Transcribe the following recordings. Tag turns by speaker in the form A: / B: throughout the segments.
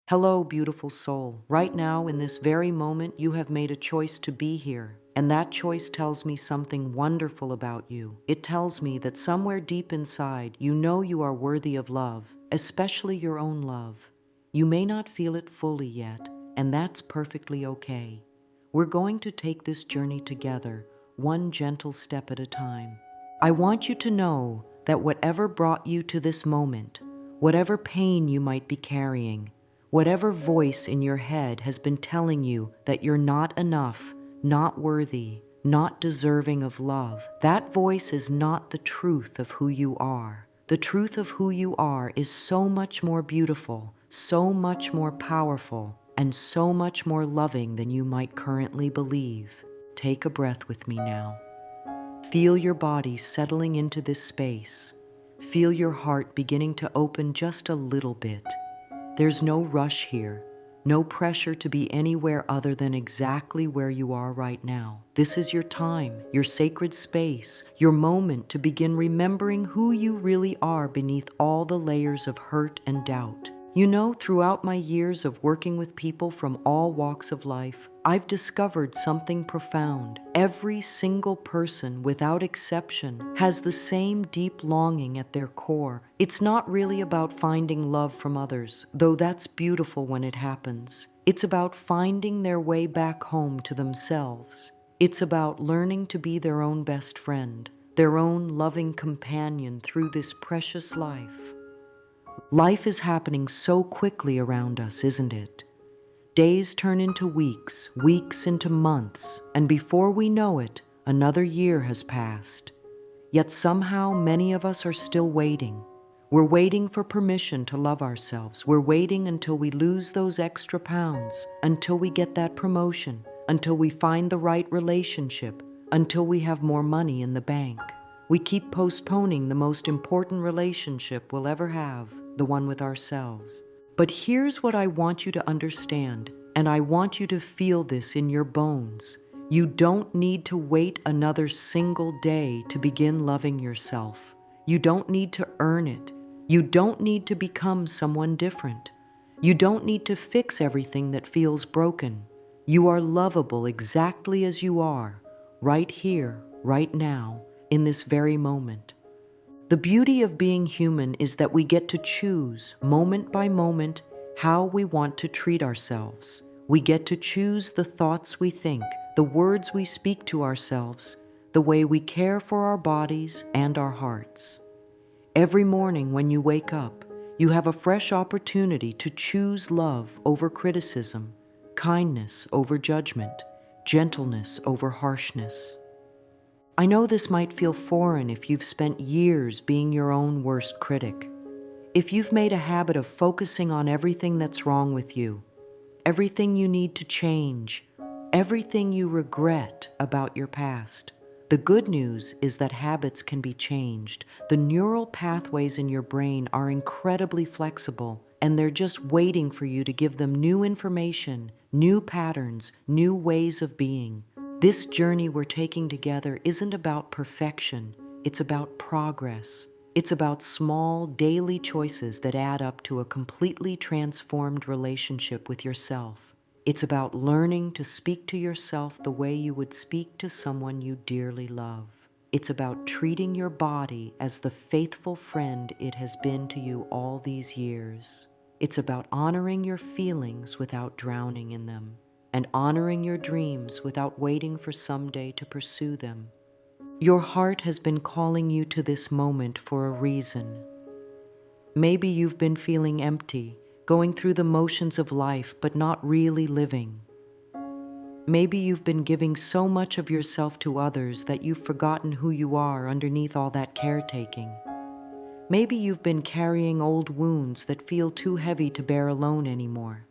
A: Hello, beautiful soul. Right now, in this very moment, you have made a choice to be here. And that choice tells me something wonderful about you. It tells me that somewhere deep inside, you know you are worthy of love, especially your own love. You may not feel it fully yet, and that's perfectly okay. We're going to take this journey together, one gentle step at a time. I want you to know that whatever brought you to this moment, whatever pain you might be carrying, whatever voice in your head has been telling you that you're not enough, not worthy, not deserving of love, that voice is not the truth of who you are. The truth of who you are is so much more beautiful, so much more powerful, and so much more loving than you might currently believe. Take a breath with me now. Feel your body settling into this space. Feel your heart beginning to open just a little bit. There's no rush here, no pressure to be anywhere other than exactly where you are right now. This is your time, your sacred space, your moment to begin remembering who you really are beneath all the layers of hurt and doubt. You know, throughout my years of working with people from all walks of life, I've discovered something profound. Every single person, without exception, has the same deep longing at their core. It's not really about finding love from others, though that's beautiful when it happens. It's about finding their way back home to themselves. It's about learning to be their own best friend, their own loving companion through this precious life. Life is happening so quickly around us, isn't it? Days turn into weeks, weeks into months, and before we know it, another year has passed. Yet somehow many of us are still waiting. We're waiting for permission to love ourselves. We're waiting until we lose those extra pounds, until we get that promotion, until we find the right relationship, until we have more money in the bank. We keep postponing the most important relationship we'll ever have, the one with ourselves. But here's what I want you to understand, and I want you to feel this in your bones. You don't need to wait another single day to begin loving yourself. You don't need to earn it. You don't need to become someone different. You don't need to fix everything that feels broken. You are lovable exactly as you are, right here, right now, in this very moment. The beauty of being human is that we get to choose, moment by moment, how we want to treat ourselves. We get to choose the thoughts we think, the words we speak to ourselves, the way we care for our bodies and our hearts. Every morning when you wake up, you have a fresh opportunity to choose love over criticism, kindness over judgment, gentleness over harshness. I know this might feel foreign if you've spent years being your own worst critic. If you've made a habit of focusing on everything that's wrong with you, everything you need to change, everything you regret about your past. The good news is that habits can be changed. The neural pathways in your brain are incredibly flexible, and they're just waiting for you to give them new information, new patterns, new ways of being. This journey we're taking together isn't about perfection, it's about progress. It's about small, daily choices that add up to a completely transformed relationship with yourself. It's about learning to speak to yourself the way you would speak to someone you dearly love. It's about treating your body as the faithful friend it has been to you all these years. It's about honoring your feelings without drowning in them, and honoring your dreams without waiting for someday to pursue them. Your heart has been calling you to this moment for a reason. Maybe you've been feeling empty, going through the motions of life but not really living. Maybe you've been giving so much of yourself to others that you've forgotten who you are underneath all that caretaking. Maybe you've been carrying old wounds that feel too heavy to bear alone anymore.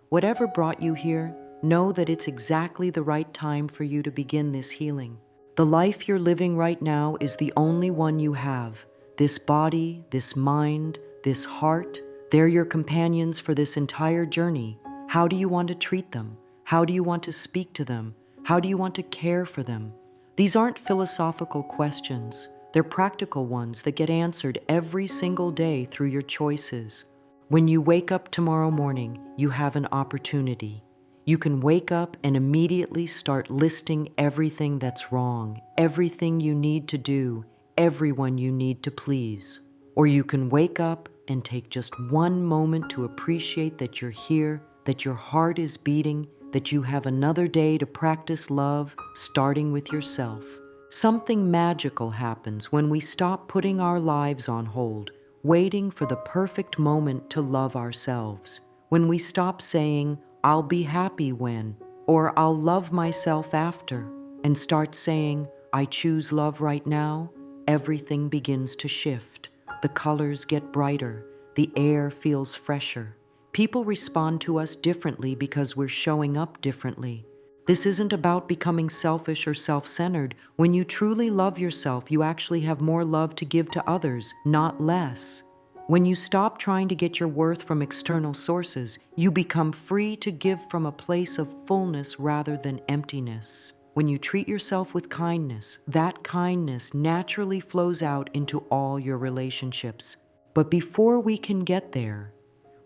A: Whatever brought you here, know that it's exactly the right time for you to begin this healing. The life you're living right now is the only one you have. This body, this mind, this heart, they're your companions for this entire journey. How do you want to treat them? How do you want to speak to them? How do you want to care for them? These aren't philosophical questions. They're practical ones that get answered every single day through your choices. When you wake up tomorrow morning, you have an opportunity. You can wake up and immediately start listing everything that's wrong, everything you need to do, everyone you need to please. Or you can wake up and take just one moment to appreciate that you're here, that your heart is beating, that you have another day to practice love, starting with yourself. Something magical happens when we stop putting our lives on hold, waiting for the perfect moment to love ourselves. When we stop saying, "I'll be happy when," or "I'll love myself after," and start saying, "I choose love right now," everything begins to shift. The colors get brighter. The air feels fresher. People respond to us differently because we're showing up differently. This isn't about becoming selfish or self-centered. When you truly love yourself, you actually have more love to give to others, not less. When you stop trying to get your worth from external sources, you become free to give from a place of fullness rather than emptiness. When you treat yourself with kindness, that kindness naturally flows out into all your relationships. But before we can get there,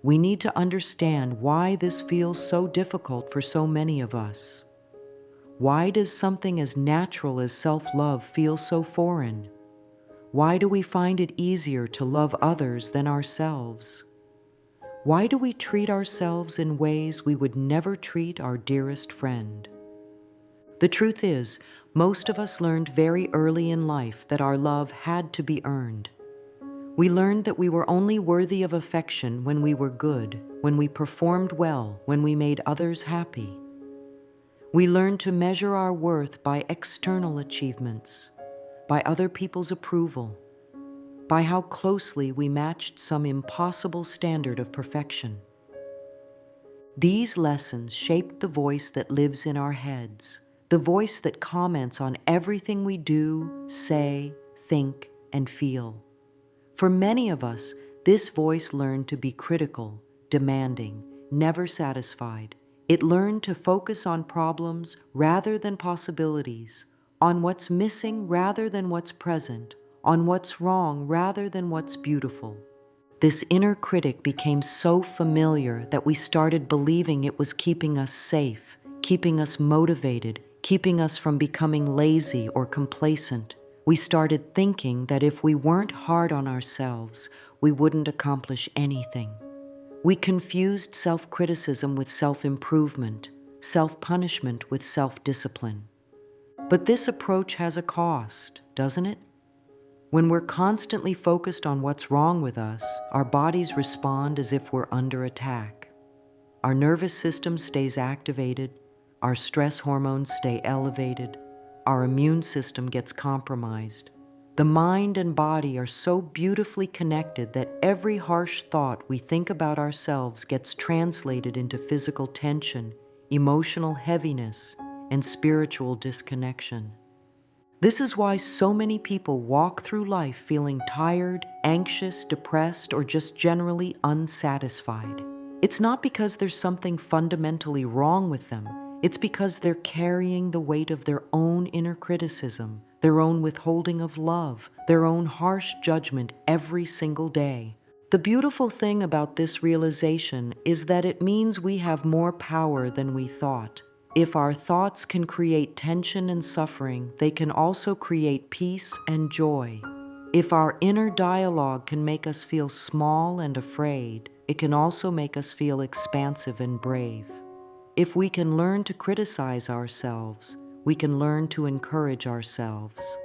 A: we need to understand why this feels so difficult for so many of us. Why does something as natural as self-love feel so foreign? Why do we find it easier to love others than ourselves? Why do we treat ourselves in ways we would never treat our dearest friend? The truth is, most of us learned very early in life that our love had to be earned. We learned that we were only worthy of affection when we were good, when we performed well, when we made others happy. We learned to measure our worth by external achievements, by other people's approval, by how closely we matched some impossible standard of perfection. These lessons shaped the voice that lives in our heads, the voice that comments on everything we do, say, think, and feel. For many of us, this voice learned to be critical, demanding, never satisfied. It learned to focus on problems rather than possibilities, on what's missing rather than what's present, on what's wrong rather than what's beautiful. This inner critic became so familiar that we started believing it was keeping us safe, keeping us motivated, keeping us from becoming lazy or complacent. We started thinking that if we weren't hard on ourselves, we wouldn't accomplish anything. We confused self-criticism with self-improvement, self-punishment with self-discipline. But this approach has a cost, doesn't it? When we're constantly focused on what's wrong with us, our bodies respond as if we're under attack. Our nervous system stays activated, our stress hormones stay elevated, our immune system gets compromised. The mind and body are so beautifully connected that every harsh thought we think about ourselves gets translated into physical tension, emotional heaviness, and spiritual disconnection. This is why so many people walk through life feeling tired, anxious, depressed, or just generally unsatisfied. It's not because there's something fundamentally wrong with them. It's because they're carrying the weight of their own inner criticism, their own withholding of love, their own harsh judgment every single day. The beautiful thing about this realization is that it means we have more power than we thought. If our thoughts can create tension and suffering, they can also create peace and joy. If our inner dialogue can make us feel small and afraid, it can also make us feel expansive and brave. If we can learn to criticize ourselves, we can learn to encourage ourselves.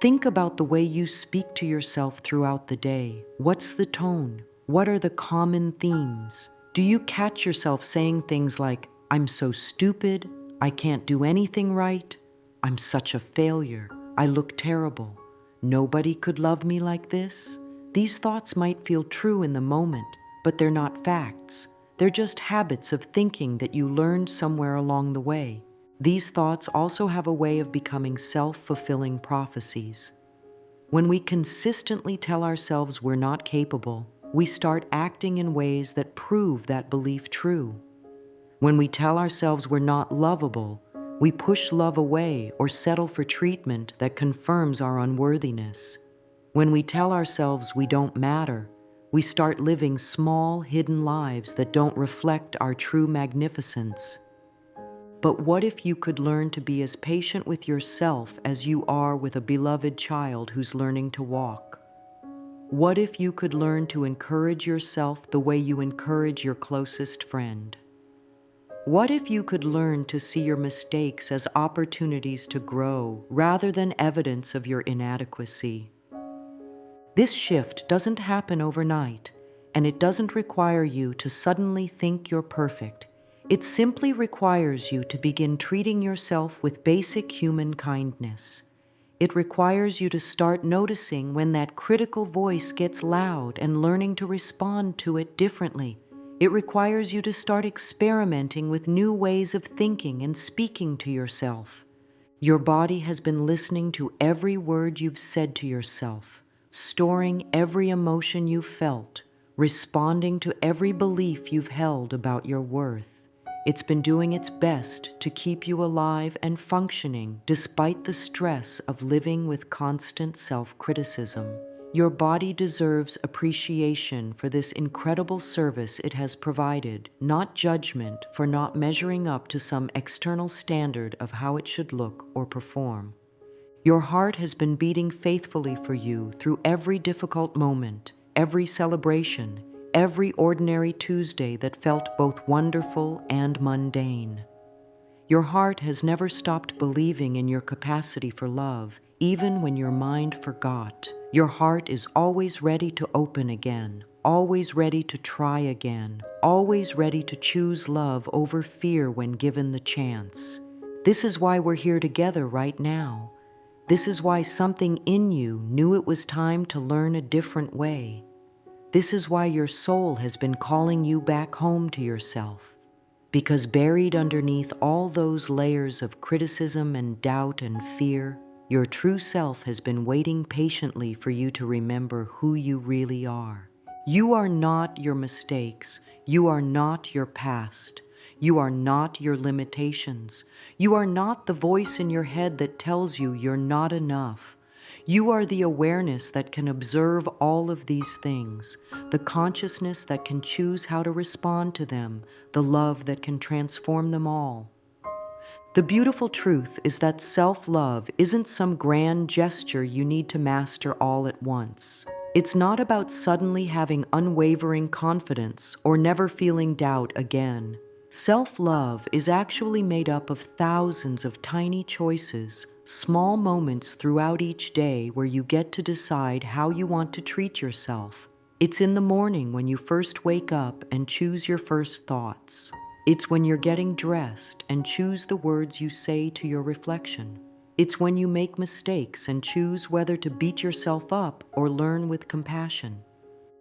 A: Think about the way you speak to yourself throughout the day. What's the tone? What are the common themes? Do you catch yourself saying things like, "I'm so stupid," "I can't do anything right," "I'm such a failure," "I look terrible," "Nobody could love me like this"? These thoughts might feel true in the moment, but they're not facts. They're just habits of thinking that you learned somewhere along the way. These thoughts also have a way of becoming self-fulfilling prophecies. When we consistently tell ourselves we're not capable, we start acting in ways that prove that belief true. When we tell ourselves we're not lovable, we push love away or settle for treatment that confirms our unworthiness. When we tell ourselves we don't matter, We start living small, hidden lives that don't reflect our true magnificence. But what if you could learn to be as patient with yourself as you are with a beloved child who's learning to walk? What if you could learn to encourage yourself the way you encourage your closest friend? What if you could learn to see your mistakes as opportunities to grow rather than evidence of your inadequacy? This shift doesn't happen overnight, and it doesn't require you to suddenly think you're perfect. It simply requires you to begin treating yourself with basic human kindness. It requires you to start noticing when that critical voice gets loud and learning to respond to it differently. It requires you to start experimenting with new ways of thinking and speaking to yourself. Your body has been listening to every word you've said to yourself, storing every emotion you've felt, responding to every belief you've held about your worth. It's been doing its best to keep you alive and functioning despite the stress of living with constant self-criticism. Your body deserves appreciation for this incredible service it has provided, not judgment for not measuring up to some external standard of how it should look or perform. Your heart has been beating faithfully for you through every difficult moment, every celebration, every ordinary Tuesday that felt both wonderful and mundane. Your heart has never stopped believing in your capacity for love, even when your mind forgot. Your heart is always ready to open again, always ready to try again, always ready to choose love over fear when given the chance. This is why we're here together right now. This is why something in you knew it was time to learn a different way. This is why your soul has been calling you back home to yourself. Because buried underneath all those layers of criticism and doubt and fear, your true self has been waiting patiently for you to remember who you really are. You are not your mistakes. You are not your past. You are not your limitations. You are not the voice in your head that tells you you're not enough. You are the awareness that can observe all of these things, the consciousness that can choose how to respond to them, the love that can transform them all. The beautiful truth is that self-love isn't some grand gesture you need to master all at once. It's not about suddenly having unwavering confidence or never feeling doubt again. Self-love is actually made up of thousands of tiny choices, small moments throughout each day where you get to decide how you want to treat yourself. It's in the morning when you first wake up and choose your first thoughts. It's when you're getting dressed and choose the words you say to your reflection. It's when you make mistakes and choose whether to beat yourself up or learn with compassion.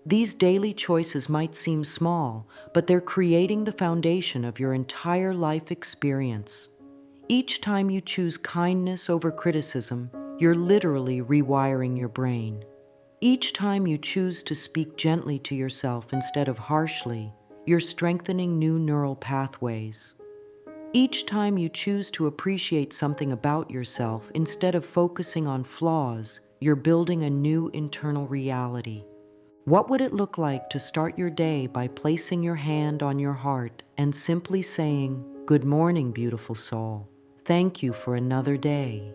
A: These daily choices might seem small, but they're creating the foundation of your entire life experience. Each time you choose kindness over criticism, you're literally rewiring your brain. Each time you choose to speak gently to yourself instead of harshly, you're strengthening new neural pathways. Each time you choose to appreciate something about yourself instead of focusing on flaws, you're building a new internal reality. What would it look like to start your day by placing your hand on your heart and simply saying, "Good morning, beautiful soul. Thank you for another day"?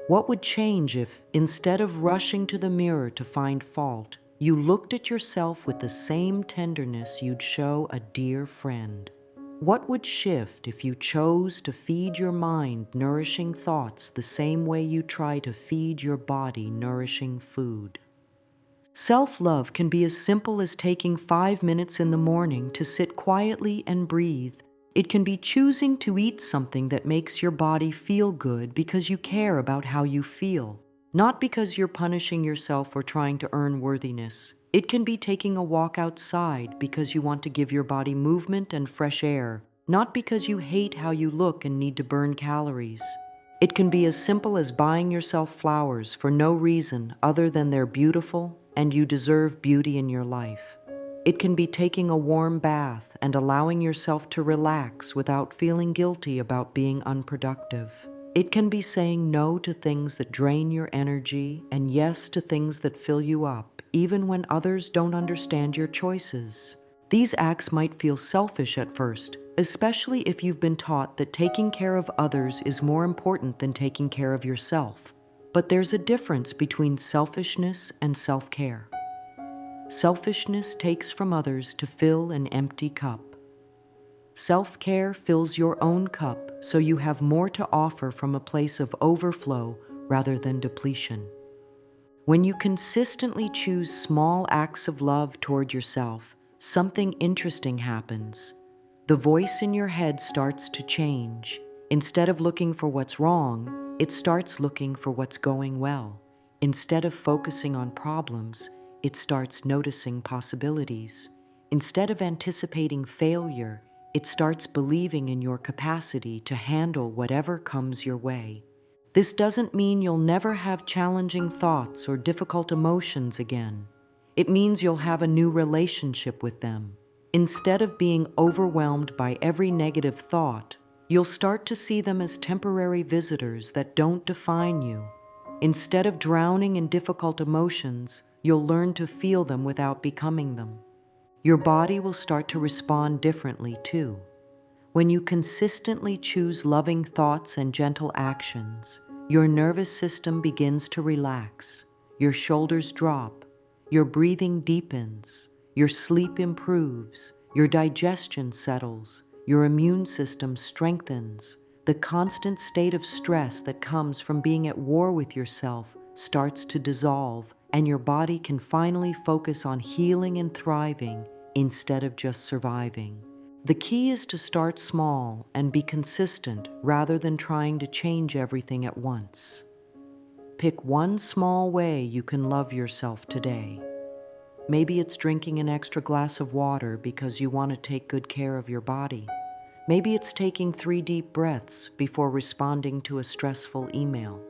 A: What would change if, instead of rushing to the mirror to find fault, you looked at yourself with the same tenderness you'd show a dear friend? What would shift if you chose to feed your mind nourishing thoughts the same way you try to feed your body nourishing food? Self-love can be as simple as taking 5 minutes in the morning to sit quietly and breathe. It can be choosing to eat something that makes your body feel good because you care about how you feel, not because you're punishing yourself or trying to earn worthiness. It can be taking a walk outside because you want to give your body movement and fresh air, not because you hate how you look and need to burn calories. It can be as simple as buying yourself flowers for no reason other than they're beautiful and you deserve beauty in your life. It can be taking a warm bath and allowing yourself to relax without feeling guilty about being unproductive. It can be saying no to things that drain your energy and yes to things that fill you up. even when others don't understand your choices. These acts might feel selfish at first, especially if you've been taught that taking care of others is more important than taking care of yourself. But there's a difference between selfishness and self-care. Selfishness takes from others to fill an empty cup. Self-care fills your own cup so you have more to offer from a place of overflow rather than depletion. When you consistently choose small acts of love toward yourself, something interesting happens. The voice in your head starts to change. Instead of looking for what's wrong, it starts looking for what's going well. Instead of focusing on problems, it starts noticing possibilities. Instead of anticipating failure, it starts believing in your capacity to handle whatever comes your way. This doesn't mean you'll never have challenging thoughts or difficult emotions again. It means you'll have a new relationship with them. Instead of being overwhelmed by every negative thought, you'll start to see them as temporary visitors that don't define you. Instead of drowning in difficult emotions, you'll learn to feel them without becoming them. Your body will start to respond differently too. When you consistently choose loving thoughts and gentle actions, your nervous system begins to relax, your shoulders drop, your breathing deepens, your sleep improves, your digestion settles, your immune system strengthens. The constant state of stress that comes from being at war with yourself starts to dissolve, and your body can finally focus on healing and thriving instead of just surviving. The key is to start small and be consistent rather than trying to change everything at once. Pick one small way you can love yourself today. Maybe it's drinking an extra glass of water because you want to take good care of your body. Maybe it's taking 3 deep breaths before responding to a stressful email.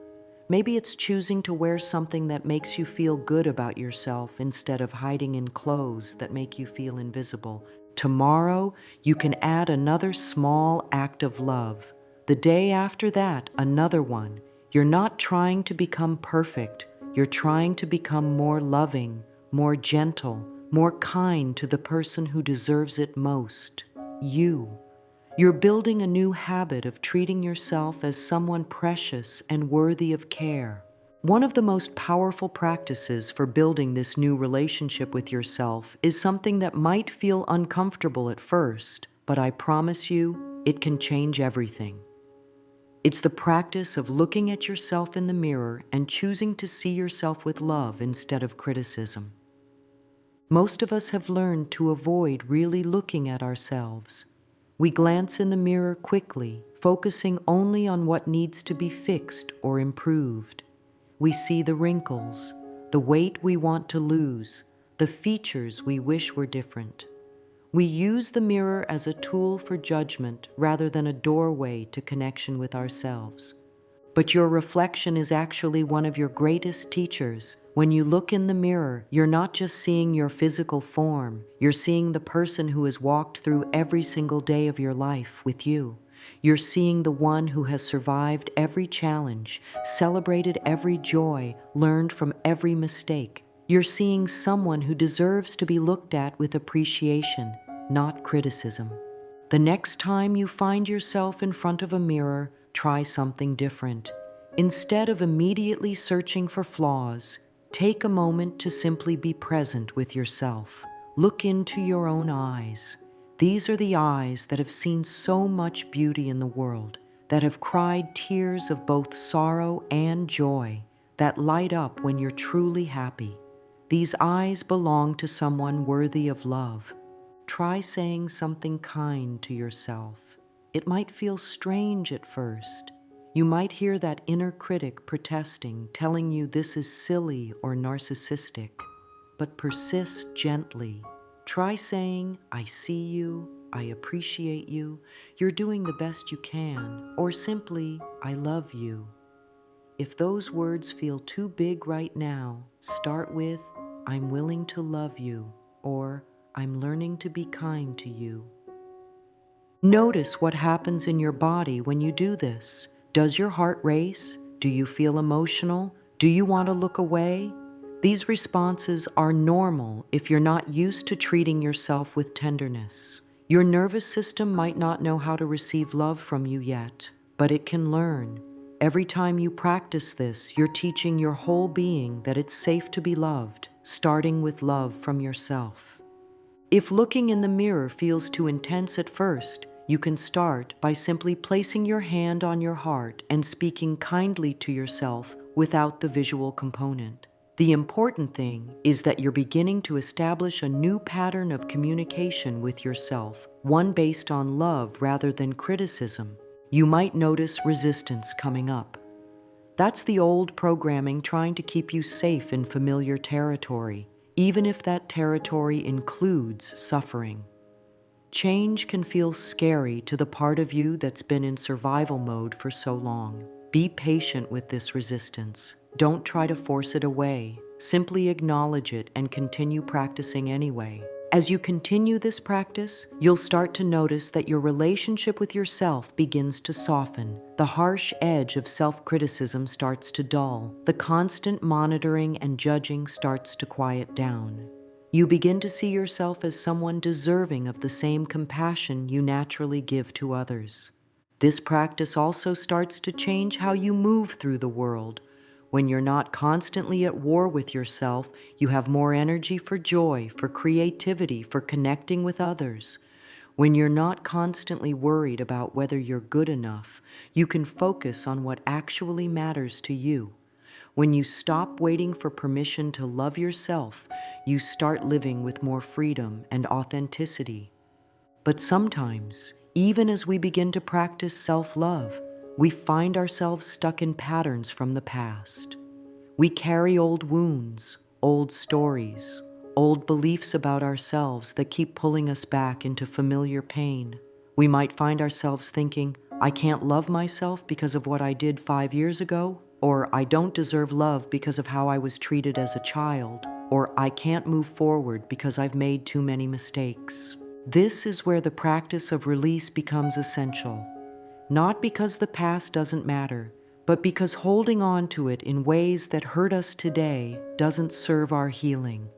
A: Maybe it's choosing to wear something that makes you feel good about yourself instead of hiding in clothes that make you feel invisible. Tomorrow, you can add another small act of love. The day after that, another one. You're not trying to become perfect. You're trying to become more loving, more gentle, more kind to the person who deserves it most, you. You're building a new habit of treating yourself as someone precious and worthy of care. One of the most powerful practices for building this new relationship with yourself is something that might feel uncomfortable at first, but I promise you, it can change everything. It's the practice of looking at yourself in the mirror and choosing to see yourself with love instead of criticism. Most of us have learned to avoid really looking at ourselves. We glance in the mirror quickly, focusing only on what needs to be fixed or improved. We see the wrinkles, the weight we want to lose, the features we wish were different. We use the mirror as a tool for judgment rather than a doorway to connection with ourselves. But your reflection is actually one of your greatest teachers. When you look in the mirror, you're not just seeing your physical form, you're seeing the person who has walked through every single day of your life with you. You're seeing the one who has survived every challenge, celebrated every joy, learned from every mistake. You're seeing someone who deserves to be looked at with appreciation, not criticism. The next time you find yourself in front of a mirror, try something different. Instead of immediately searching for flaws, take a moment to simply be present with yourself. Look into your own eyes. These are the eyes that have seen so much beauty in the world, that have cried tears of both sorrow and joy, that light up when you're truly happy. These eyes belong to someone worthy of love. Try saying something kind to yourself. It might feel strange at first. You might hear that inner critic protesting, telling you this is silly or narcissistic. But persist gently. Try saying, I see you, I appreciate you, you're doing the best you can, or simply, I love you. If those words feel too big right now, start with, I'm willing to love you, or I'm learning to be kind to you. Notice what happens in your body when you do this. Does your heart race? Do you feel emotional? Do you want to look away? These responses are normal if you're not used to treating yourself with tenderness. Your nervous system might not know how to receive love from you yet, but it can learn. Every time you practice this, you're teaching your whole being that it's safe to be loved, starting with love from yourself. If looking in the mirror feels too intense at first, you can start by simply placing your hand on your heart and speaking kindly to yourself without the visual component. The important thing is that you're beginning to establish a new pattern of communication with yourself, one based on love rather than criticism. You might notice resistance coming up. That's the old programming trying to keep you safe in familiar territory, even if that territory includes suffering. Change can feel scary to the part of you that's been in survival mode for so long. Be patient with this resistance. Don't try to force it away. Simply acknowledge it and continue practicing anyway. As you continue this practice, you'll start to notice that your relationship with yourself begins to soften. The harsh edge of self-criticism starts to dull. The constant monitoring and judging starts to quiet down. You begin to see yourself as someone deserving of the same compassion you naturally give to others. This practice also starts to change how you move through the world. When you're not constantly at war with yourself, you have more energy for joy, for creativity, for connecting with others. When you're not constantly worried about whether you're good enough, you can focus on what actually matters to you. When you stop waiting for permission to love yourself, you start living with more freedom and authenticity. But sometimes, even as we begin to practice self-love, we find ourselves stuck in patterns from the past. We carry old wounds, old stories, old beliefs about ourselves that keep pulling us back into familiar pain. We might find ourselves thinking, I can't love myself because of what I did 5 years ago, or I don't deserve love because of how I was treated as a child, or I can't move forward because I've made too many mistakes. This is where the practice of release becomes essential. Not because the past doesn't matter, but because holding on to it in ways that hurt us today doesn't serve our healing.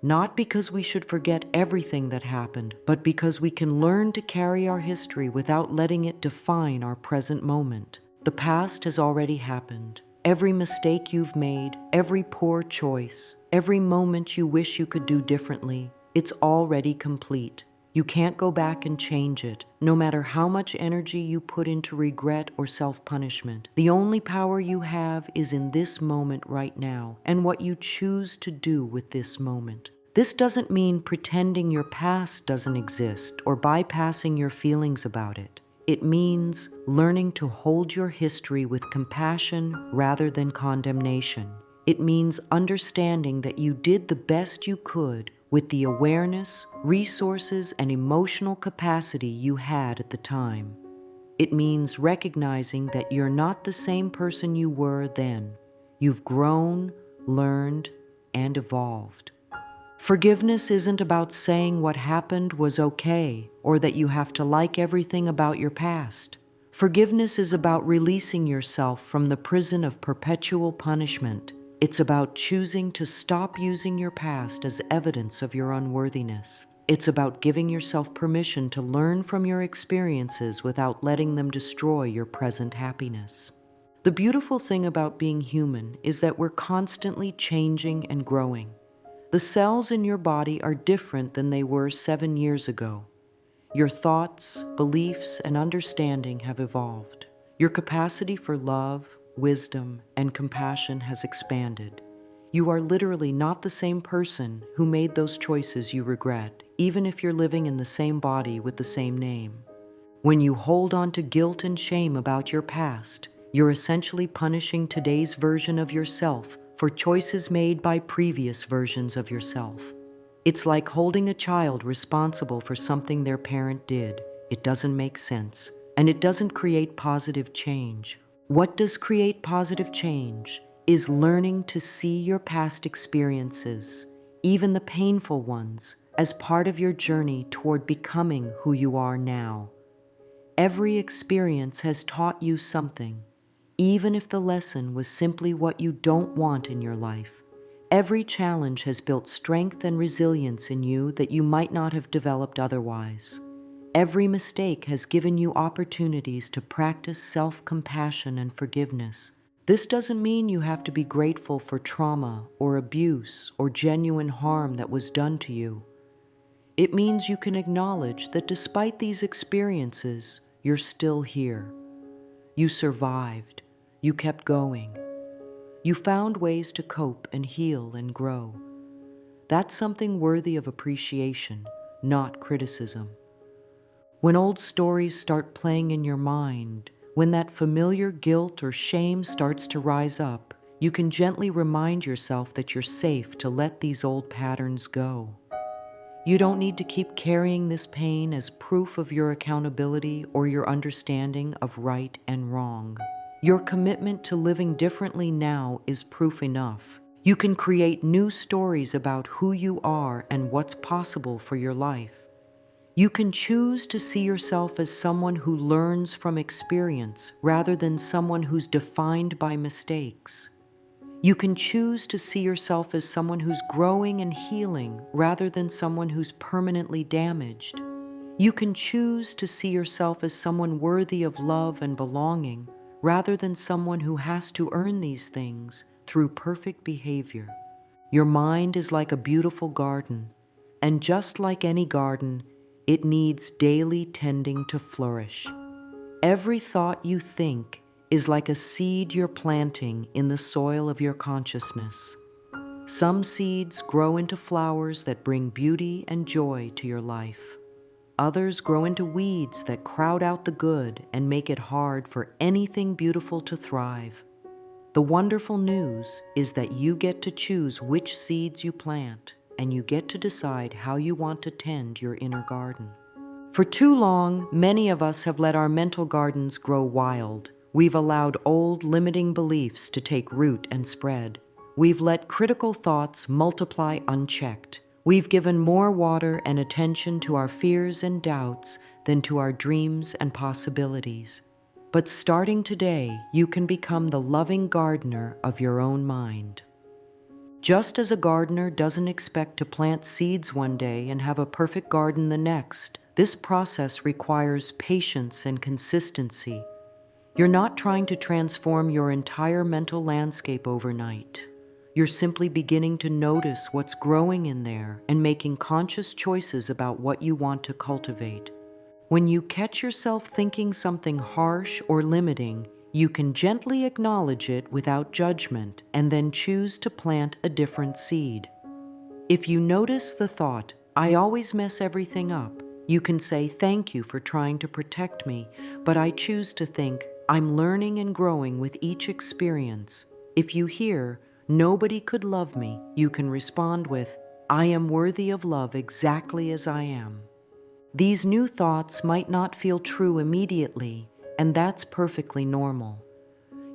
A: Not because we should forget everything that happened, but because we can learn to carry our history without letting it define our present moment. The past has already happened. Every mistake you've made, every poor choice, every moment you wish you could do differently, it's already complete. You can't go back and change it, no matter how much energy you put into regret or self-punishment. The only power you have is in this moment right now, and what you choose to do with this moment. This doesn't mean pretending your past doesn't exist or bypassing your feelings about it. It means learning to hold your history with compassion rather than condemnation. It means understanding that you did the best you could with the awareness, resources, and emotional capacity you had at the time. It means recognizing that you're not the same person you were then. You've grown, learned, and evolved. Forgiveness isn't about saying what happened was okay or that you have to like everything about your past. Forgiveness is about releasing yourself from the prison of perpetual punishment. It's about choosing to stop using your past as evidence of your unworthiness. It's about giving yourself permission to learn from your experiences without letting them destroy your present happiness. The beautiful thing about being human is that we're constantly changing and growing. The cells in your body are different than they were 7 years ago. Your thoughts, beliefs, and understanding have evolved. Your capacity for love, wisdom, and compassion has expanded. You are literally not the same person who made those choices you regret, even if you're living in the same body with the same name. When you hold on to guilt and shame about your past, you're essentially punishing today's version of yourself for choices made by previous versions of yourself. It's like holding a child responsible for something their parent did. It doesn't make sense, and it doesn't create positive change. What does create positive change is learning to see your past experiences, even the painful ones, as part of your journey toward becoming who you are now. Every experience has taught you something, even if the lesson was simply what you don't want in your life. Every challenge has built strength and resilience in you that you might not have developed otherwise. Every mistake has given you opportunities to practice self-compassion and forgiveness. This doesn't mean you have to be grateful for trauma or abuse or genuine harm that was done to you. It means you can acknowledge that despite these experiences, you're still here. You survived. You kept going. You found ways to cope and heal and grow. That's something worthy of appreciation, not criticism. When old stories start playing in your mind, when that familiar guilt or shame starts to rise up, you can gently remind yourself that you're safe to let these old patterns go. You don't need to keep carrying this pain as proof of your accountability or your understanding of right and wrong. Your commitment to living differently now is proof enough. You can create new stories about who you are and what's possible for your life. You can choose to see yourself as someone who learns from experience rather than someone who's defined by mistakes. You can choose to see yourself as someone who's growing and healing rather than someone who's permanently damaged. You can choose to see yourself as someone worthy of love and belonging rather than someone who has to earn these things through perfect behavior. Your mind is like a beautiful garden, and just like any garden, it needs daily tending to flourish. Every thought you think is like a seed you're planting in the soil of your consciousness. Some seeds grow into flowers that bring beauty and joy to your life. Others grow into weeds that crowd out the good and make it hard for anything beautiful to thrive. The wonderful news is that you get to choose which seeds you plant, and you get to decide how you want to tend your inner garden. For too long, many of us have let our mental gardens grow wild. We've allowed old limiting beliefs to take root and spread. We've let critical thoughts multiply unchecked. We've given more water and attention to our fears and doubts than to our dreams and possibilities. But starting today, you can become the loving gardener of your own mind. Just as a gardener doesn't expect to plant seeds one day and have a perfect garden the next, this process requires patience and consistency. You're not trying to transform your entire mental landscape overnight. You're simply beginning to notice what's growing in there and making conscious choices about what you want to cultivate. When you catch yourself thinking something harsh or limiting, you can gently acknowledge it without judgment and then choose to plant a different seed. If you notice the thought, "I always mess everything up," you can say, "Thank you for trying to protect me, but I choose to think, I'm learning and growing with each experience." If you hear, "Nobody could love me," you can respond with, "I am worthy of love exactly as I am." These new thoughts might not feel true immediately, and that's perfectly normal.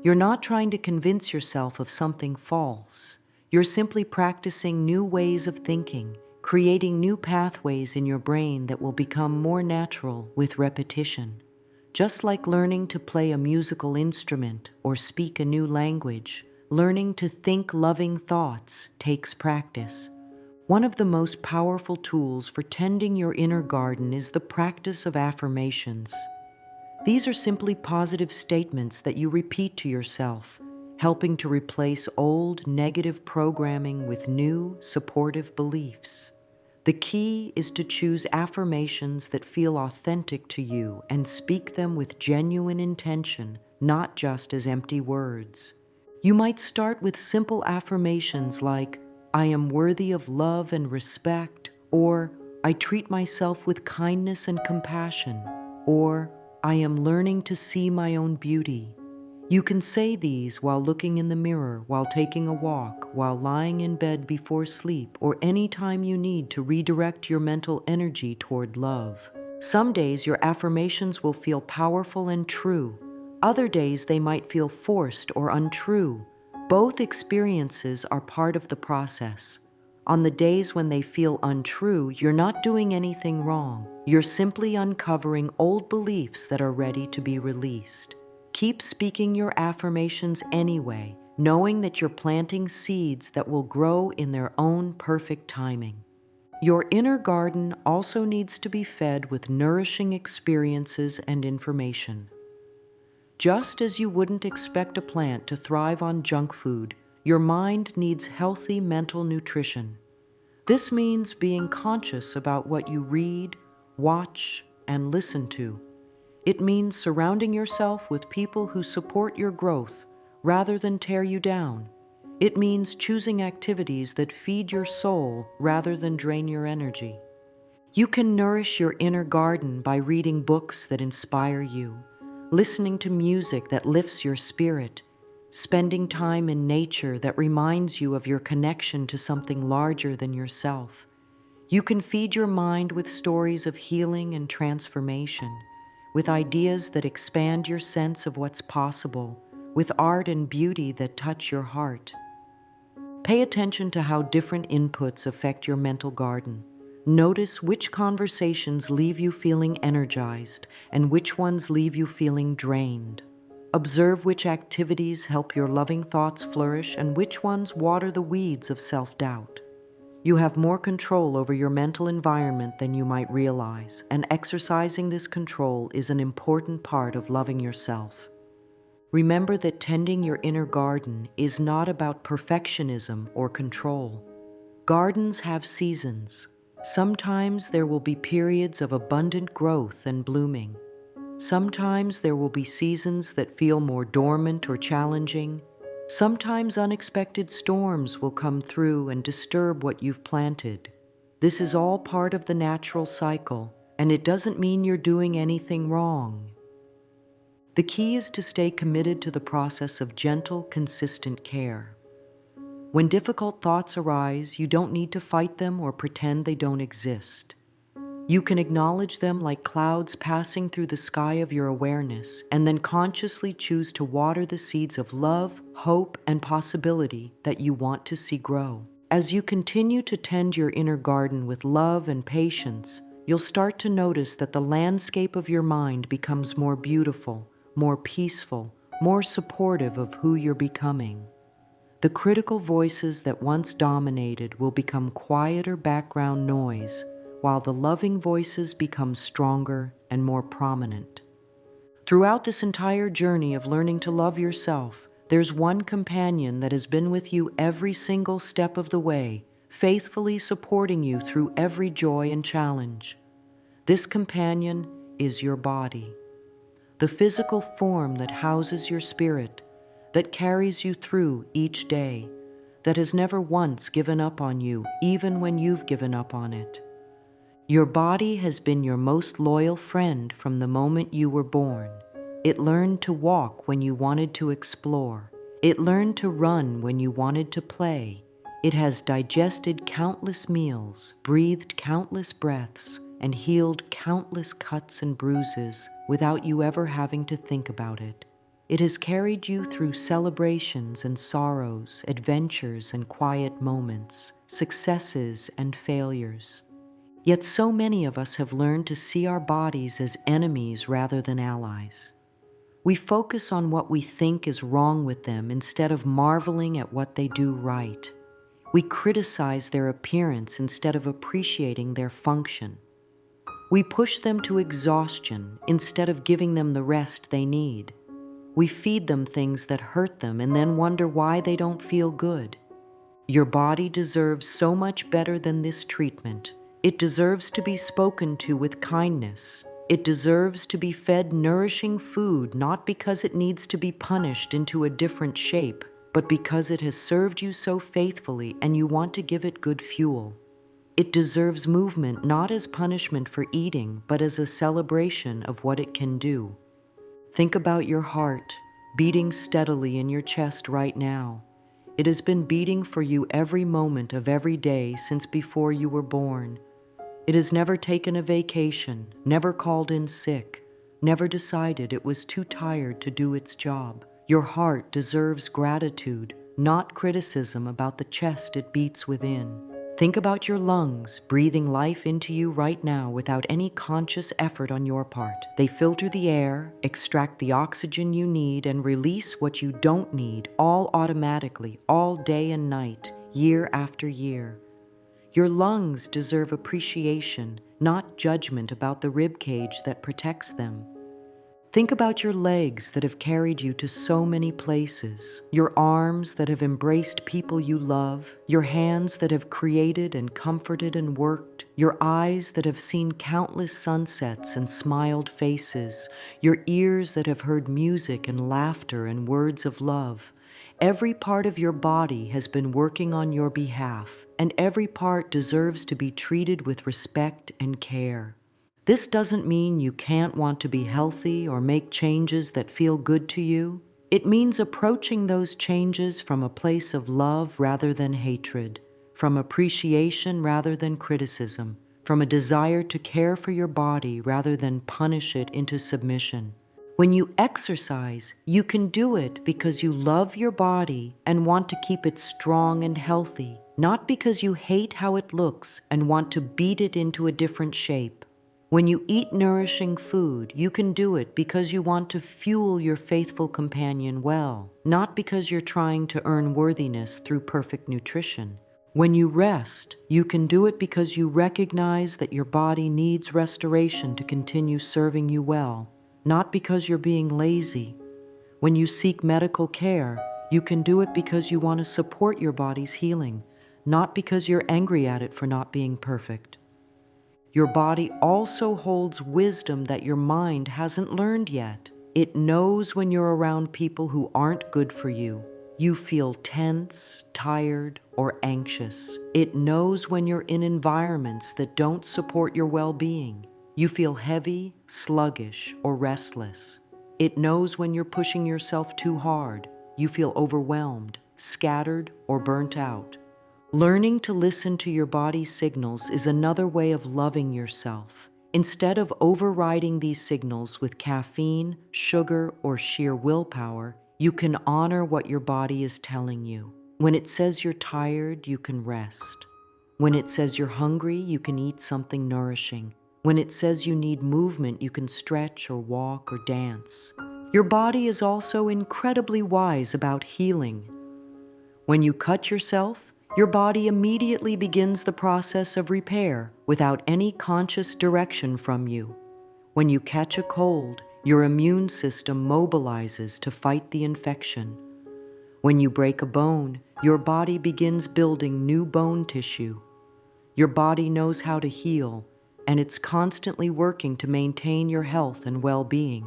A: You're not trying to convince yourself of something false. You're simply practicing new ways of thinking, creating new pathways in your brain that will become more natural with repetition. Just like learning to play a musical instrument or speak a new language, learning to think loving thoughts takes practice. One of the most powerful tools for tending your inner garden is the practice of affirmations. These are simply positive statements that you repeat to yourself, helping to replace old negative programming with new supportive beliefs. The key is to choose affirmations that feel authentic to you and speak them with genuine intention, not just as empty words. You might start with simple affirmations like, "I am worthy of love and respect," or "I treat myself with kindness and compassion," or "I am learning to see my own beauty." You can say these while looking in the mirror, while taking a walk, while lying in bed before sleep, or any time you need to redirect your mental energy toward love. Some days your affirmations will feel powerful and true. Other days they might feel forced or untrue. Both experiences are part of the process. On the days when they feel untrue, you're not doing anything wrong. You're simply uncovering old beliefs that are ready to be released. Keep speaking your affirmations anyway, knowing that you're planting seeds that will grow in their own perfect timing. Your inner garden also needs to be fed with nourishing experiences and information. Just as you wouldn't expect a plant to thrive on junk food, your mind needs healthy mental nutrition. This means being conscious about what you read, watch, and listen to. It means surrounding yourself with people who support your growth rather than tear you down. It means choosing activities that feed your soul rather than drain your energy. You can nourish your inner garden by reading books that inspire you, listening to music that lifts your spirit, spending time in nature that reminds you of your connection to something larger than yourself. You can feed your mind with stories of healing and transformation, with ideas that expand your sense of what's possible, with art and beauty that touch your heart. Pay attention to how different inputs affect your mental garden. Notice which conversations leave you feeling energized and which ones leave you feeling drained. Observe which activities help your loving thoughts flourish and which ones water the weeds of self-doubt. You have more control over your mental environment than you might realize, and exercising this control is an important part of loving yourself. Remember that tending your inner garden is not about perfectionism or control. Gardens have seasons. Sometimes there will be periods of abundant growth and blooming. Sometimes there will be seasons that feel more dormant or challenging. Sometimes unexpected storms will come through and disturb what you've planted. This is all part of the natural cycle, and it doesn't mean you're doing anything wrong. The key is to stay committed to the process of gentle, consistent care. When difficult thoughts arise, you don't need to fight them or pretend they don't exist. You can acknowledge them like clouds passing through the sky of your awareness, and then consciously choose to water the seeds of love, hope, and possibility that you want to see grow. As you continue to tend your inner garden with love and patience, you'll start to notice that the landscape of your mind becomes more beautiful, more peaceful, more supportive of who you're becoming. The critical voices that once dominated will become quieter background noise, while the loving voices become stronger and more prominent. Throughout this entire journey of learning to love yourself, there's one companion that has been with you every single step of the way, faithfully supporting you through every joy and challenge. This companion is your body, the physical form that houses your spirit, that carries you through each day, that has never once given up on you, even when you've given up on it. Your body has been your most loyal friend from the moment you were born. It learned to walk when you wanted to explore. It learned to run when you wanted to play. It has digested countless meals, breathed countless breaths, and healed countless cuts and bruises without you ever having to think about it. It has carried you through celebrations and sorrows, adventures and quiet moments, successes and failures. Yet so many of us have learned to see our bodies as enemies rather than allies. We focus on what we think is wrong with them instead of marveling at what they do right. We criticize their appearance instead of appreciating their function. We push them to exhaustion instead of giving them the rest they need. We feed them things that hurt them and then wonder why they don't feel good. Your body deserves so much better than this treatment. It deserves to be spoken to with kindness. It deserves to be fed nourishing food, not because it needs to be punished into a different shape, but because it has served you so faithfully and you want to give it good fuel. It deserves movement not as punishment for eating, but as a celebration of what it can do. Think about your heart beating steadily in your chest right now. It has been beating for you every moment of every day since before you were born. It has never taken a vacation, never called in sick, never decided it was too tired to do its job. Your heart deserves gratitude, not criticism about the chest it beats within. Think about your lungs breathing life into you right now without any conscious effort on your part. They filter the air, extract the oxygen you need, and release what you don't need, all automatically, all day and night, year after year. Your lungs deserve appreciation, not judgment about the rib cage that protects them. Think about your legs that have carried you to so many places, your arms that have embraced people you love, your hands that have created and comforted and worked, your eyes that have seen countless sunsets and smiled faces, your ears that have heard music and laughter and words of love. Every part of your body has been working on your behalf, and every part deserves to be treated with respect and care. This doesn't mean you can't want to be healthy or make changes that feel good to you. It means approaching those changes from a place of love rather than hatred, from appreciation rather than criticism, from a desire to care for your body rather than punish it into submission. When you exercise, you can do it because you love your body and want to keep it strong and healthy, not because you hate how it looks and want to beat it into a different shape. When you eat nourishing food, you can do it because you want to fuel your faithful companion well, not because you're trying to earn worthiness through perfect nutrition. When you rest, you can do it because you recognize that your body needs restoration to continue serving you well, not because you're being lazy. When you seek medical care, you can do it because you want to support your body's healing, not because you're angry at it for not being perfect. Your body also holds wisdom that your mind hasn't learned yet. It knows when you're around people who aren't good for you. You feel tense, tired, or anxious. It knows when you're in environments that don't support your well-being. You feel heavy, sluggish, or restless. It knows when you're pushing yourself too hard. You feel overwhelmed, scattered, or burnt out. Learning to listen to your body's signals is another way of loving yourself. Instead of overriding these signals with caffeine, sugar, or sheer willpower, you can honor what your body is telling you. When it says you're tired, you can rest. When it says you're hungry, you can eat something nourishing. When it says you need movement, you can stretch or walk or dance. Your body is also incredibly wise about healing. When you cut yourself, your body immediately begins the process of repair without any conscious direction from you. When you catch a cold, your immune system mobilizes to fight the infection. When you break a bone, your body begins building new bone tissue. Your body knows how to heal, and it's constantly working to maintain your health and well-being.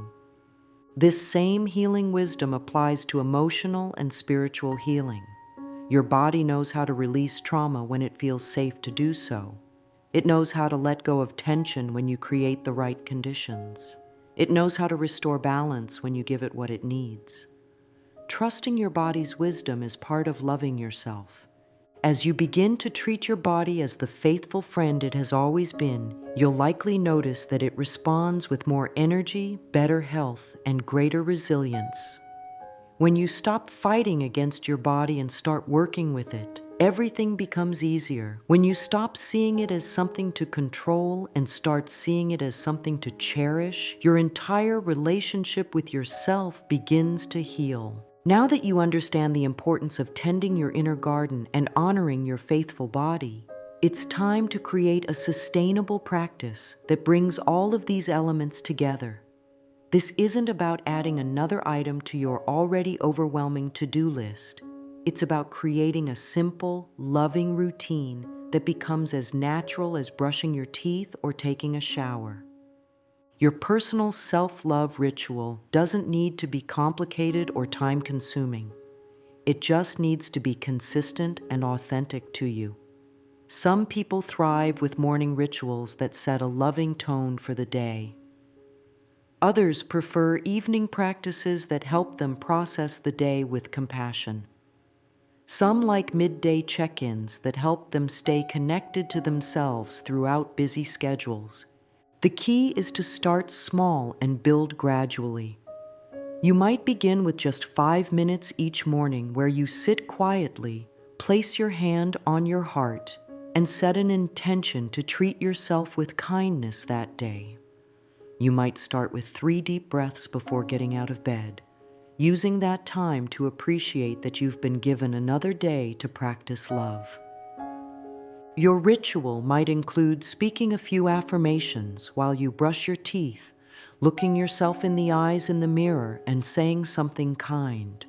A: This same healing wisdom applies to emotional and spiritual healing. Your body knows how to release trauma when it feels safe to do so. It knows how to let go of tension when you create the right conditions. It knows how to restore balance when you give it what it needs. Trusting your body's wisdom is part of loving yourself. As you begin to treat your body as the faithful friend it has always been, you'll likely notice that it responds with more energy, better health, and greater resilience. When you stop fighting against your body and start working with it, everything becomes easier. When you stop seeing it as something to control and start seeing it as something to cherish, your entire relationship with yourself begins to heal. Now that you understand the importance of tending your inner garden and honoring your faithful body, it's time to create a sustainable practice that brings all of these elements together. This isn't about adding another item to your already overwhelming to-do list. It's about creating a simple, loving routine that becomes as natural as brushing your teeth or taking a shower. Your personal self-love ritual doesn't need to be complicated or time-consuming. It just needs to be consistent and authentic to you. Some people thrive with morning rituals that set a loving tone for the day. Others prefer evening practices that help them process the day with compassion. Some like midday check-ins that help them stay connected to themselves throughout busy schedules. The key is to start small and build gradually. You might begin with just 5 minutes each morning where you sit quietly, place your hand on your heart, and set an intention to treat yourself with kindness that day. You might start with 3 deep breaths before getting out of bed, using that time to appreciate that you've been given another day to practice love. Your ritual might include speaking a few affirmations while you brush your teeth, looking yourself in the eyes in the mirror and saying something kind.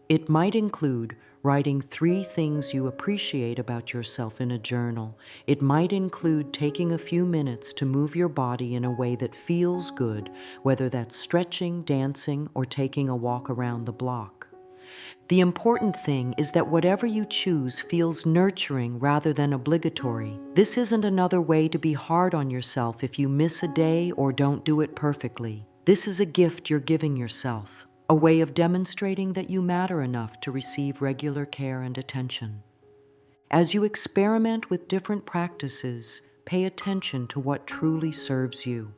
A: It might include writing 3 things you appreciate about yourself in a journal. It might include taking a few minutes to move your body in a way that feels good, whether that's stretching, dancing, or taking a walk around the block. The important thing is that whatever you choose feels nurturing rather than obligatory. This isn't another way to be hard on yourself if you miss a day or don't do it perfectly. This is a gift you're giving yourself, a way of demonstrating that you matter enough to receive regular care and attention. As you experiment with different practices, pay attention to what truly serves you.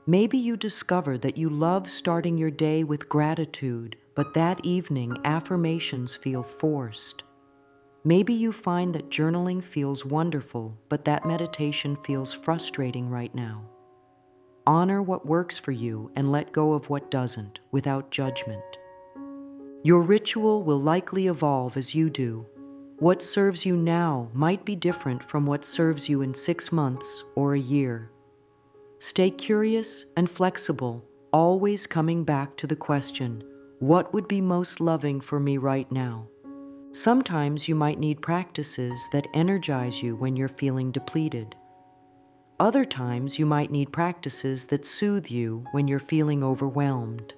A: Maybe you discover that you love starting your day with gratitude, but that evening affirmations feel forced. Maybe you find that journaling feels wonderful, but that meditation feels frustrating right now. Honor what works for you and let go of what doesn't, without judgment. Your ritual will likely evolve as you do. What serves you now might be different from what serves you in 6 months or a year. Stay curious and flexible, always coming back to the question, what would be most loving for me right now? Sometimes you might need practices that energize you when you're feeling depleted. Other times you might need practices that soothe you when you're feeling overwhelmed.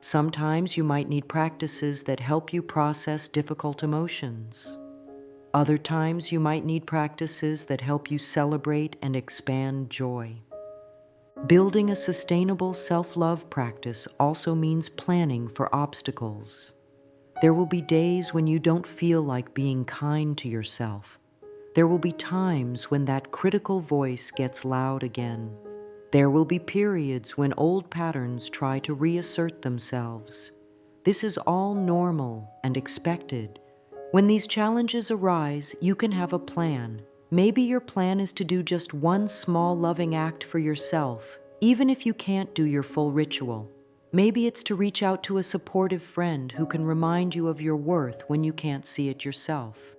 A: Sometimes you might need practices that help you process difficult emotions. Other times you might need practices that help you celebrate and expand joy. Building a sustainable self-love practice also means planning for obstacles. There will be days when you don't feel like being kind to yourself. There will be times when that critical voice gets loud again. There will be periods when old patterns try to reassert themselves. This is all normal and expected. When these challenges arise, you can have a plan. Maybe your plan is to do just one small loving act for yourself, even if you can't do your full ritual. Maybe it's to reach out to a supportive friend who can remind you of your worth when you can't see it yourself.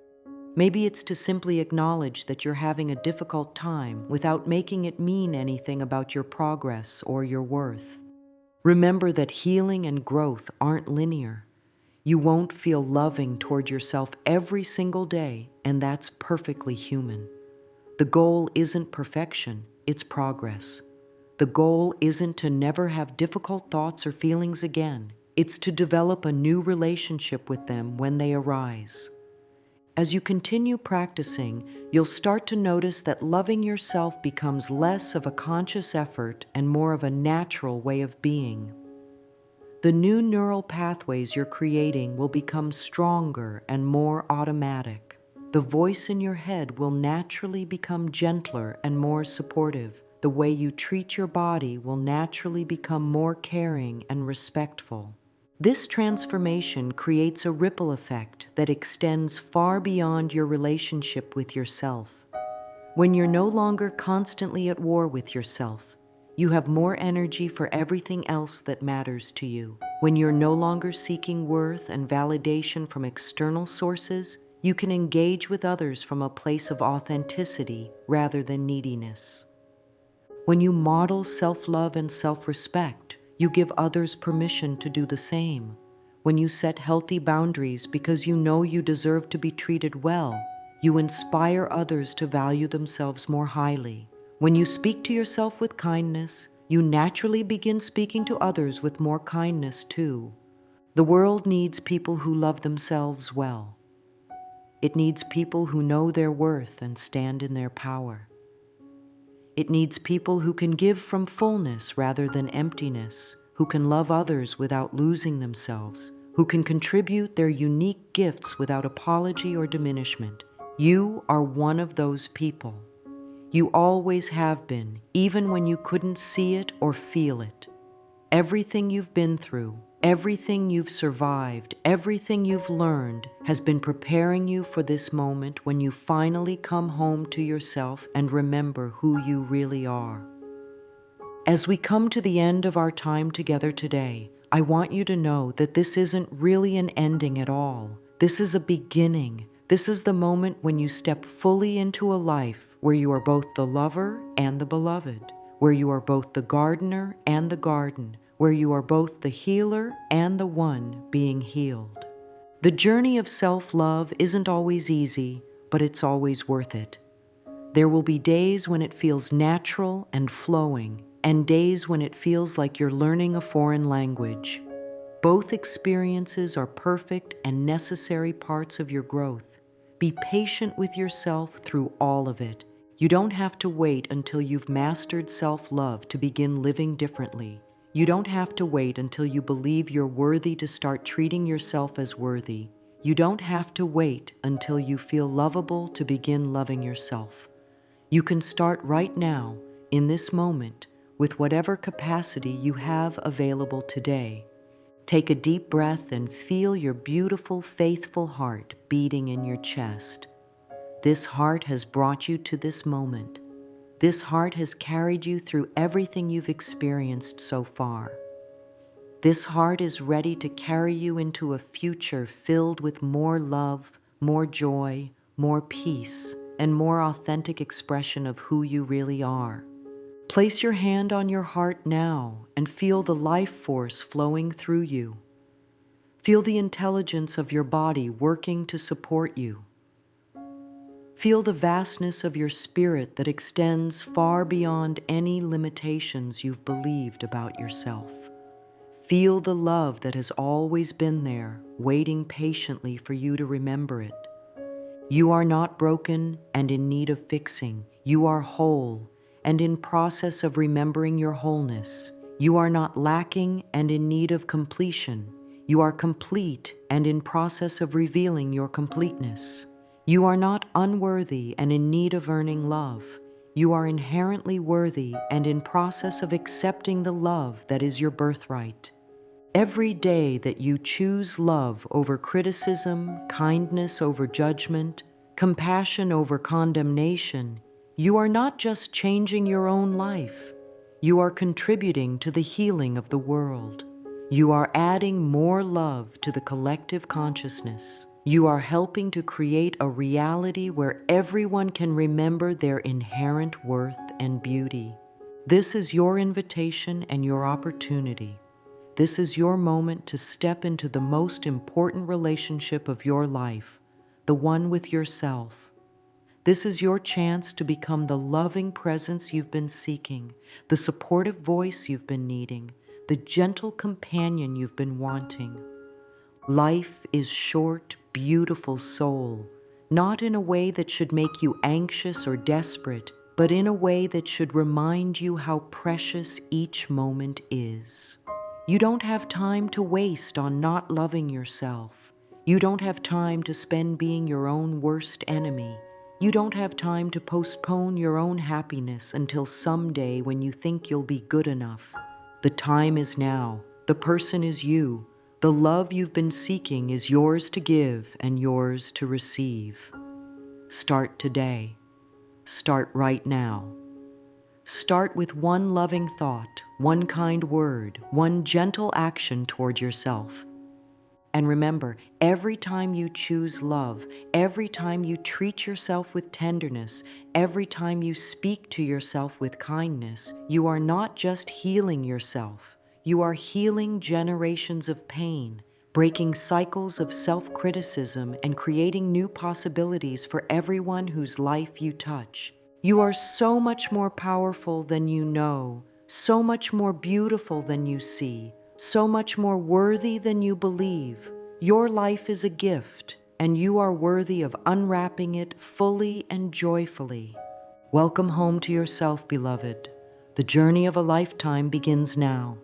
A: Maybe it's to simply acknowledge that you're having a difficult time without making it mean anything about your progress or your worth. Remember that healing and growth aren't linear. You won't feel loving toward yourself every single day, and that's perfectly human. The goal isn't perfection, it's progress. The goal isn't to never have difficult thoughts or feelings again. It's to develop a new relationship with them when they arise. As you continue practicing, you'll start to notice that loving yourself becomes less of a conscious effort and more of a natural way of being. The new neural pathways you're creating will become stronger and more automatic. The voice in your head will naturally become gentler and more supportive. The way you treat your body will naturally become more caring and respectful. This transformation creates a ripple effect that extends far beyond your relationship with yourself. When you're no longer constantly at war with yourself, you have more energy for everything else that matters to you. When you're no longer seeking worth and validation from external sources, you can engage with others from a place of authenticity rather than neediness. When you model self-love and self-respect, you give others permission to do the same. When you set healthy boundaries because you know you deserve to be treated well, you inspire others to value themselves more highly. When you speak to yourself with kindness, you naturally begin speaking to others with more kindness too. The world needs people who love themselves well. It needs people who know their worth and stand in their power. It needs people who can give from fullness rather than emptiness, who can love others without losing themselves, who can contribute their unique gifts without apology or diminishment. You are one of those people. You always have been, even when you couldn't see it or feel it. Everything you've been through, Everything you've survived, everything you've learned has been preparing you for this moment when you finally come home to yourself and remember who you really are. As we come to the end of our time together today, I want you to know that this isn't really an ending at all. This is a beginning. This is the moment when you step fully into a life where you are both the lover and the beloved, where you are both the gardener and the garden, where you are both the healer and the one being healed. The journey of self-love isn't always easy, but it's always worth it. There will be days when it feels natural and flowing, and days when it feels like you're learning a foreign language. Both experiences are perfect and necessary parts of your growth. Be patient with yourself through all of it. You don't have to wait until you've mastered self-love to begin living differently. You don't have to wait until you believe you're worthy to start treating yourself as worthy. You don't have to wait until you feel lovable to begin loving yourself. You can start right now, in this moment, with whatever capacity you have available today. Take a deep breath and feel your beautiful, faithful heart beating in your chest. This heart has brought you to this moment. This heart has carried you through everything you've experienced so far. This heart is ready to carry you into a future filled with more love, more joy, more peace, and more authentic expression of who you really are. Place your hand on your heart now and feel the life force flowing through you. Feel the intelligence of your body working to support you. Feel the vastness of your spirit that extends far beyond any limitations you've believed about yourself. Feel the love that has always been there, waiting patiently for you to remember it. You are not broken and in need of fixing. You are whole and in process of remembering your wholeness. You are not lacking and in need of completion. You are complete and in process of revealing your completeness. You are not unworthy and in need of earning love. You are inherently worthy and in process of accepting the love that is your birthright. Every day that you choose love over criticism, kindness over judgment, compassion over condemnation, you are not just changing your own life. You are contributing to the healing of the world. You are adding more love to the collective consciousness. You are helping to create a reality where everyone can remember their inherent worth and beauty. This is your invitation and your opportunity. This is your moment to step into the most important relationship of your life, the one with yourself. This is your chance to become the loving presence you've been seeking, the supportive voice you've been needing, the gentle companion you've been wanting. Life is short, beautiful soul, not in a way that should make you anxious or desperate, but in a way that should remind you how precious each moment is. You don't have time to waste on not loving yourself. You don't have time to spend being your own worst enemy. You don't have time to postpone your own happiness until someday when you think you'll be good enough. The time is now. The person is you. The love you've been seeking is yours to give and yours to receive. Start today. Start right now. Start with one loving thought, one kind word, one gentle action toward yourself. And remember, every time you choose love, every time you treat yourself with tenderness, every time you speak to yourself with kindness, you are not just healing yourself. You are healing generations of pain, breaking cycles of self-criticism, and creating new possibilities for everyone whose life you touch. You are so much more powerful than you know, so much more beautiful than you see, so much more worthy than you believe. Your life is a gift, and you are worthy of unwrapping it fully and joyfully. Welcome home to yourself, beloved. The journey of a lifetime begins now.